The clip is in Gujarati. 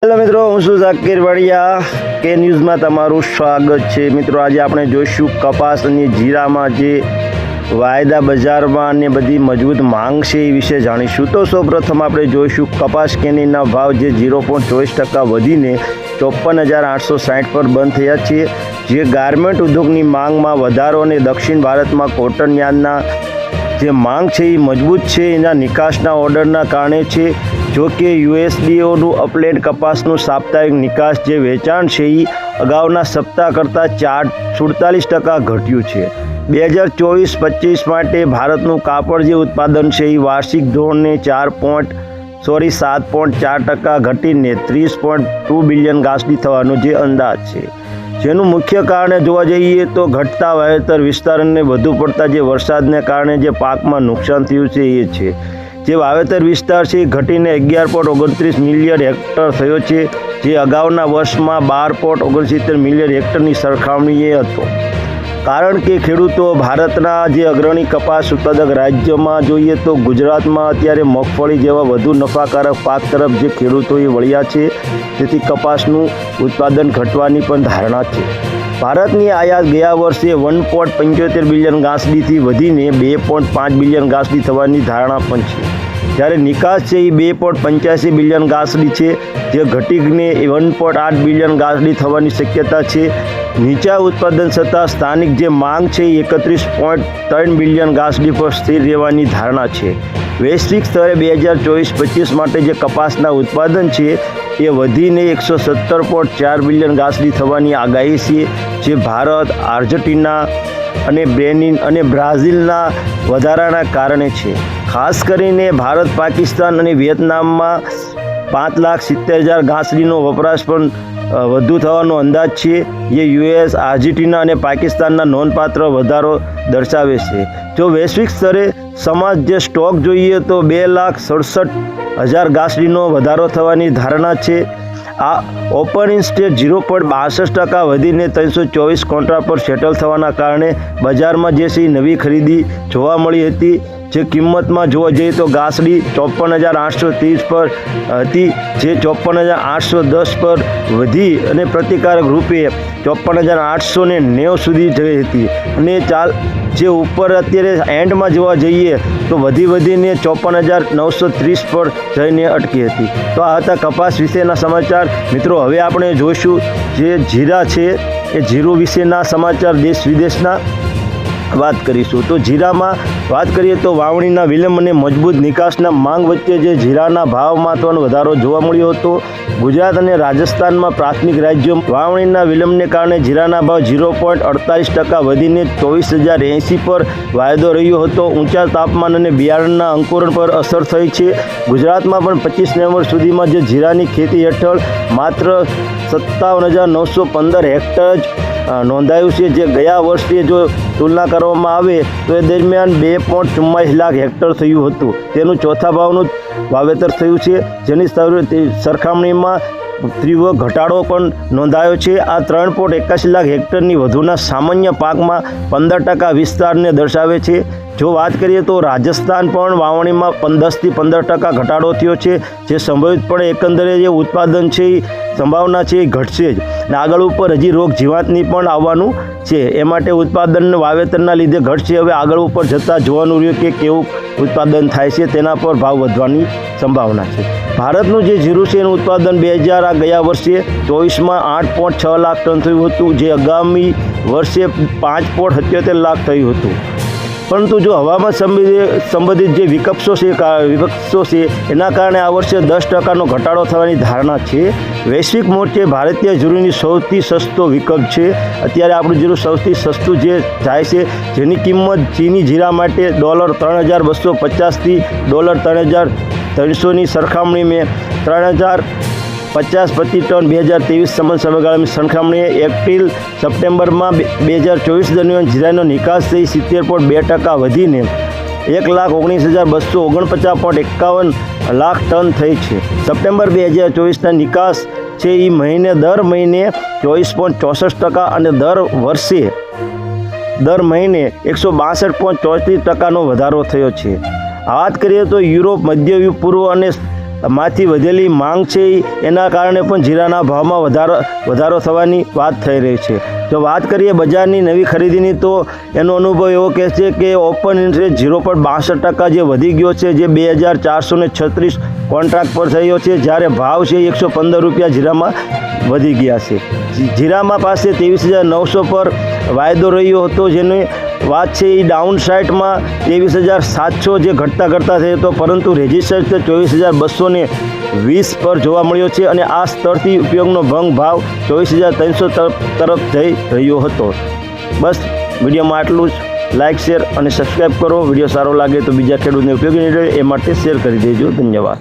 હેલો મિત્રો, હું છું ઝાકીર વાડિયા કે ન્યૂઝમાં તમારું સ્વાગત છે। મિત્રો, આજે આપણે જોઈશું કપાસ અને જીરામાં જે વાયદા બજારમાં અને બધી મજબૂત માંગ છે એ વિશે જાણીશું। તો સૌપ્રથમ આપણે જોઈશું કપાસ કેનીના ભાવ જે 0.24% વધીને 54,860 પર બંધ થયા છે। જે ગાર્મેન્ટ ઉદ્યોગની માંગમાં વધારો અને દક્ષિણ ભારતમાં કોટન યાર્ડના જે માંગ છે એ મજબૂત છે, એના નિકાસના ઓર્ડરના કારણે છે। જો કે યુએસડીઓનું અપલેન્ડ કપાસનું સાપ્તાહિક નિકાસ જે વેચાણ છે એ અગાઉના સપ્તાહ કરતાં 47% ઘટ્યું છે। 2024-25 માટે ભારતનું કાપડ જે ઉત્પાદન છે એ વાર્ષિક ધોરણે 7.4% ઘટીને 30.2 બિલિયન ગાંસડી થવાનો જે અંદાજ છે, જેનું મુખ્ય કારણ જોવા જઈએ તો ઘટતા વાવેતર વિસ્તાર અને વધુ પડતા જે વરસાદને કારણે જે પાકમાં નુકસાન થયું છે એ છે। જે વાવેતર વિસ્તાર છે એ ઘટીને 11.29 મિલિયન હેક્ટર થયો છે, જે અગાઉના વર્ષમાં 12.69 મિલિયન હેક્ટરની સરખામણીએ હતો। કારણ કે ખેડૂતો ભારતના જે અગ્રણી કપાસ ઉત્પાદક રાજ્યમાં જોઈએ તો ગુજરાતમાં અત્યારે મગફળી જેવા વધુ નફાકારક પાક તરફ જે ખેડૂતોએ વળ્યા છે, તેથી કપાસનું ઉત્પાદન ઘટવાની પણ ધારણા છે। ભારતની આયાત ગયા વર્ષે 1.75 બિલિયન ગાંસડીથી વધીને 2.5 બિલિયન ગાંસડી થવાની ધારણા પણ છે, જ્યારે નિકાસ છે એ 2.85 બિલિયન ગાંસડી છે, જે ઘટીને 1.8 બિલિયન ગાંસડી થવાની શક્યતા છે। નીચા ઉત્પાદન છતાં સ્થાનિક જે માંગ છે એ 31.3 બિલિયન ગાંસડી પર સ્થિર રહેવાની ધારણા છે। વૈશ્વિક સ્તરે 2024-25 માટે જે કપાસના ઉત્પાદન છે એ વધીને 117.4 બિલિયન ગાંસડી થવાની આગાહી છે, જે ભારત, આર્જેન્ટિના અને બેનિન અને બ્રાઝિલના વધારાના કારણે છે। ખાસ કરીને ભારત, પાકિસ્તાન અને વિયેતનામમાં 5,70,000 ગાંસડીનો વપરાશ પણ વધુ થવાનો અંદાજ છે। જે યુએસ, આર્જેન્ટિના અને પાકિસ્તાનના નોંધપાત્ર વધારો દર્શાવે છે। જો વૈશ્વિક સ્તરે સમાજ જે સ્ટોક જોઈએ તો 2,67,000 ગાંસડીનો વધારો થવાની ધારણા છે। આ ઓપન ઇન્સ્ટેટ 0.62% વધીને 324 કોન્ટ્રાક્ટ પર સેટલ થવાના કારણે બજારમાં જે છે નવી ખરીદી જોવા મળી હતી। જે કિંમતમાં જોવા જઈએ તો ગાંસડી 54,830 પર હતી, જે 54,810 પર વધી અને પ્રતિકારક રૂપે 54,890 સુધી જઈ હતી, અને જે ઉપર અત્યારે એન્ડમાં જોવા જઈએ તો વધીને 54,930 પર જઈને અટકી હતી। તો આ હતા કપાસ વિશેના સમાચાર। મિત્રો, હવે આપણે જોઈશું જે જીરા છે એ જીરું વિશેના સમાચાર દેશ વિદેશના વાત કરીશું। તો જીરામાં વાત કરીએ તો વાવણીના વિલંબ અને મજબૂત નિકાસના માંગ વચ્ચે જે જીરાના ભાવમાં પણ વધારો જોવા મળ્યો હતો। ગુજરાત અને રાજસ્થાનમાં પ્રાથમિક રાજ્યો વાવણીના વિલંબને કારણે જીરાના ભાવ 0.48% વધીને 24,080 પર વાયદો રહ્યો હતો। ઊંચા તાપમાન અને બિયારણના અંકુરણ પર અસર થઈ છે। ગુજરાતમાં પણ 25 નવેમ્બર સુધીમાં જે જીરાની ખેતી હેઠળ માત્ર 57,915 હેક્ટર જ નોંધાયું છે, જે ગયા વર્ષે જો તુલના કરવામાં આવે તો એ દરમિયાન 2.44 લાખ હેક્ટર થયું હતું। તેનું ચોથા ભાવનું વાવેતર થયું છે, જેની સરખામણીમાં તીવ્ર ઘટાડો પણ નોંધાયો છે। આ 3.81 લાખ હેક્ટરની વધુના સામાન્ય પાકમાં 15% વિસ્તારને દર્શાવે છે। જો વાત કરીએ તો રાજસ્થાન પણ વાવણીમાં 10થી 15% ઘટાડો થયો છે, જે સંભવિતપણે એકંદરે જે ઉત્પાદન છે એ સંભાવના છે એ ઘટશે જ, અને આગળ ઉપર હજી રોગ જીવાતની પણ આવવાનું છે, એ માટે ઉત્પાદન વાવેતરના લીધે ઘટશે। હવે આગળ ઉપર જતાં જોવાનું રહ્યું કે કેવું ઉત્પાદન થાય છે, તેના પર ભાવ વધવાની સંભાવના છે। ભારતનું જે જીરું છે એનું ઉત્પાદન ગયા વર્ષે 24માં 8.6 લાખ ટન થયું હતું, જે આગામી વર્ષે 5.77 લાખ થયું હતું। પરંતુ જો હવામાન સંબંધિત જે વિપક્ષો છે એના કારણે આ વર્ષે 10%નો ઘટાડો થવાની ધારણા છે। વૈશ્વિક મોરચે ભારતીય જીરુની સૌથી સસ્તો વિકલ્પ છે। અત્યારે આપણું જીરું સૌથી સસ્તું જે જાય છે, જેની કિંમત ચીની જીરા માટે $3,250થી $3,300ની સરખામણી મેં 3,050 પ્રતિ ટન 2023 સમયગાળાની સરખામણીએ એપ્રિલ-સપ્ટેમ્બરમાં 2024 દરમિયાન જીરાનો નિકાસ થઈ 70.2% વધીને 1,19,249.51 લાખ ટન થઈ છે। સપ્ટેમ્બર 2024ના નિકાસ છે એ દર મહિને 24.64% અને દર મહિને 162.34%નો વધારો થયો છે। વાત કરીએ તો યુરોપ, મધ્ય પૂર્વ અને માંથી વધેલી માંગ છે એના કારણે પણ જીરાના ભાવમાં વધારો થવાની વાત થઈ રહી છે. જો વાત કરીએ બજારની નવી ખરીદીની તો એનો અનુભવ એવો કહે છે કે ઓપન ઇન્ટરેસ્ટ 0.62% જે વધી ગયો છે, જે 2436 કોન્ટ્રાક્ટ પર થયો છે, જ્યારે ભાવ છે 115 રૂપિયા જીરામાં વધી ગયા છે. જીરામાં પાસે 23,900 પર વાયદો રહ્યો હતો, જેની વાત છે એ ડાઉન સાઇડમાં 23,700 જે ઘટતા થયો હતો, પરંતુ રેજિસ્ટર્ડ 24,220 પર જોવા મળ્યો છે અને આ સ્તરથી ઉપયોગનો ભંગ ભાવ 24,300 તરફ જઈ રહ્યો હતો. બસ વિડીયોમાં આટલું જ. લાઇક, શેર અને સબસ્ક્રાઈબ કરો. વિડીયો સારો લાગે તો બીજા ખેડૂતને ઉપયોગી નીવડે એ માટે શેર કરી દેજો. ધન્યવાદ.